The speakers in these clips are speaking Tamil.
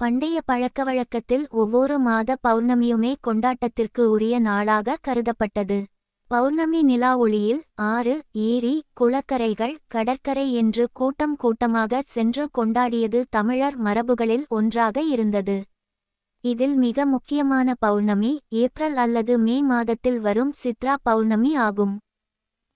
பண்டைய பழக்கவழக்கத்தில் ஒவ்வொரு மாத பௌர்ணமியுமே கொண்டாட்டத்திற்கு உரிய நாளாக கருதப்பட்டது. பௌர்ணமி நிலா ஒளியில் ஆறு, ஏரி, குளக்கரைகள், கடற்கரை என்று கூட்டம் கூட்டமாக சென்று கொண்டாடியது தமிழர் மரபுகளில் ஒன்றாக இருந்தது. இதில் மிக முக்கியமான பௌர்ணமி ஏப்ரல் அல்லது மே மாதத்தில் வரும் சித்ரா பௌர்ணமி ஆகும்.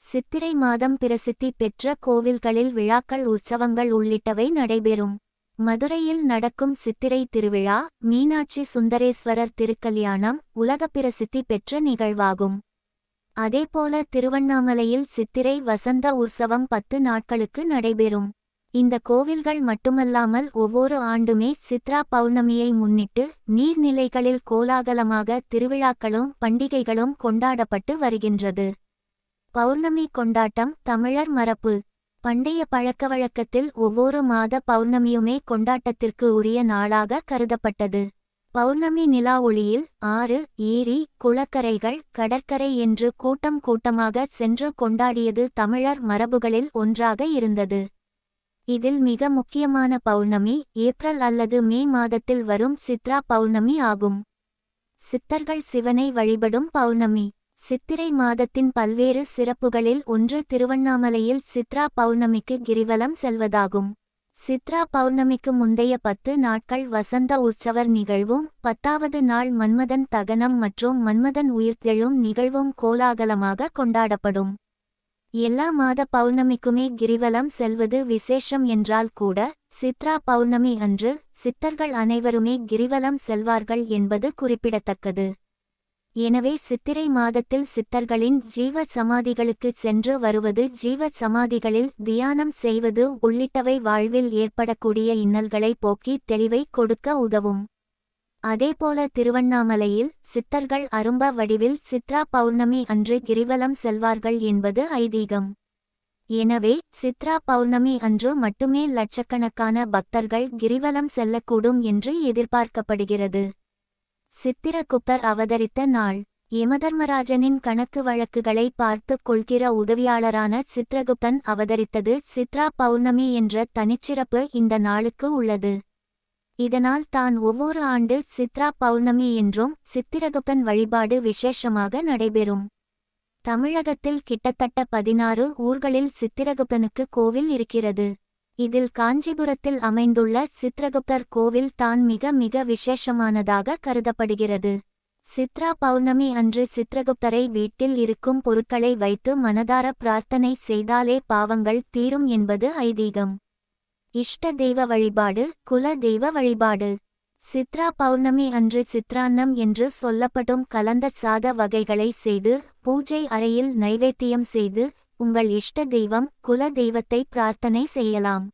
சித்திரை மாதம் பிரசித்தி பெற்ற கோவில்களில் விழாக்கள், உற்சவங்கள் உள்ளிட்டவை நடைபெறும். மதுரையில் நடக்கும் சித்திரை திருவிழா, மீனாட்சி சுந்தரேஸ்வரர் திருக்கல்யாணம் உலக பிரசித்தி பெற்ற நிகழ்வாகும். அதேபோல திருவண்ணாமலையில் சித்திரை வசந்த உற்சவம் 10 நாட்களுக்கு நடைபெறும். இந்த கோவில்கள் மட்டுமல்லாமல் ஒவ்வொரு ஆண்டுமே சித்ரா பௌர்ணமியை முன்னிட்டு நீர்நிலைகளில் கோலாகலமாக திருவிழாக்களும் பண்டிகைகளும் கொண்டாடப்பட்டு வருகின்றது. பௌர்ணமி கொண்டாட்டம் தமிழர் மரபு. பண்டைய பழக்கவழக்கத்தில் ஒவ்வொரு மாத பௌர்ணமியுமே கொண்டாட்டத்திற்கு உரிய நாளாக கருதப்பட்டது. பௌர்ணமி நிலா ஒளியில் ஆறு, ஏரி, குளக்கரைகள், கடற்கரை என்று கூட்டம் கூட்டமாக சென்று கொண்டாடியது தமிழர் மரபுகளில் ஒன்றாக இருந்தது. இதில் மிக முக்கியமான பௌர்ணமி ஏப்ரல் அல்லது மே மாதத்தில் வரும் சித்ரா பௌர்ணமி ஆகும். சித்தர்கள் சிவனை வழிபடும் பௌர்ணமி. சித்திரை மாதத்தின் பல்வேறு சிறப்புகளில் ஒன்று திருவண்ணாமலையில் சித்ரா பௌர்ணமிக்கு கிரிவலம் செல்வதாகும். சித்ரா பௌர்ணமிக்கு முந்தைய 10 நாட்கள் வசந்த உற்சவர் நிகழ்வும் 10வது நாள் மன்மதன் தகனம் மற்றும் மன்மதன் உயிர்த்தெழும் நிகழ்வும் கோலாகலமாக கொண்டாடப்படும். எல்லா மாத பௌர்ணமிக்குமே கிரிவலம் செல்வது விசேஷம் என்றால் கூட சித்ரா பௌர்ணமி அன்று சித்தர்கள் அனைவருமே கிரிவலம் செல்வார்கள் என்பது குறிப்பிடத்தக்கது. எனவே சித்திரை மாதத்தில் சித்தர்களின் ஜீவ சமாதிகளுக்கு சென்று வருவது, ஜீவ சமாதிகளில் தியானம் செய்வது உள்ளிட்டவை வாழ்வில் ஏற்படக்கூடிய இன்னல்களை போக்கி தெளிவை கொடுக்க உதவும். அதேபோல திருவண்ணாமலையில் சித்தர்கள் அரும்ப வடிவில் சித்ரா பௌர்ணமி அன்று கிரிவலம் செல்வார்கள் என்பது ஐதீகம். எனவே சித்ரா பௌர்ணமி அன்று மட்டுமே லட்சக்கணக்கான பக்தர்கள் கிரிவலம் செல்லக்கூடும் என்று எதிர்பார்க்கப்படுகிறது. சித்திரகுப்தர் அவதரித்த நாள். யமதர்மராஜனின் கணக்கு வழக்குகளை பார்த்து கொள்கிற உதவியாளரான சித்திரகுப்தன் அவதரித்தது சித்ரா பௌர்ணமி என்ற தனிச்சிறப்பு இந்த நாளுக்கு உள்ளது. இதனால் தான் ஒவ்வொரு ஆண்டு சித்ரா பௌர்ணமி என்றும் சித்திரகுப்தன் வழிபாடு விசேஷமாக நடைபெறும். தமிழகத்தில் கிட்டத்தட்ட 16 ஊர்களில் சித்திரகுப்தனுக்கு கோவில் இருக்கிறது. இதில் காஞ்சிபுரத்தில் அமைந்துள்ள சித்திரகுப்தர் கோவில் தான் மிக மிக விசேஷமானதாக கருதப்படுகிறது. சித்ரா பௌர்ணமி அன்று சித்திரகுப்தரை வீட்டில் இருக்கும் பொருட்களை வைத்து மனதார பிரார்த்தனை செய்தாலே பாவங்கள் தீரும் என்பது ஐதீகம். இஷ்ட தெய்வ வழிபாடு, குல தெய்வ வழிபாடு. சித்ரா பௌர்ணமி அன்று சித்ரான்னம் என்று சொல்லப்படும் கலந்த சாத வகைகளை செய்து பூஜை அறையில் நைவேத்தியம் செய்து உங்கள் இஷ்ட தெய்வம், குல தெய்வத்தை பிரார்த்தனை செய்யலாம்.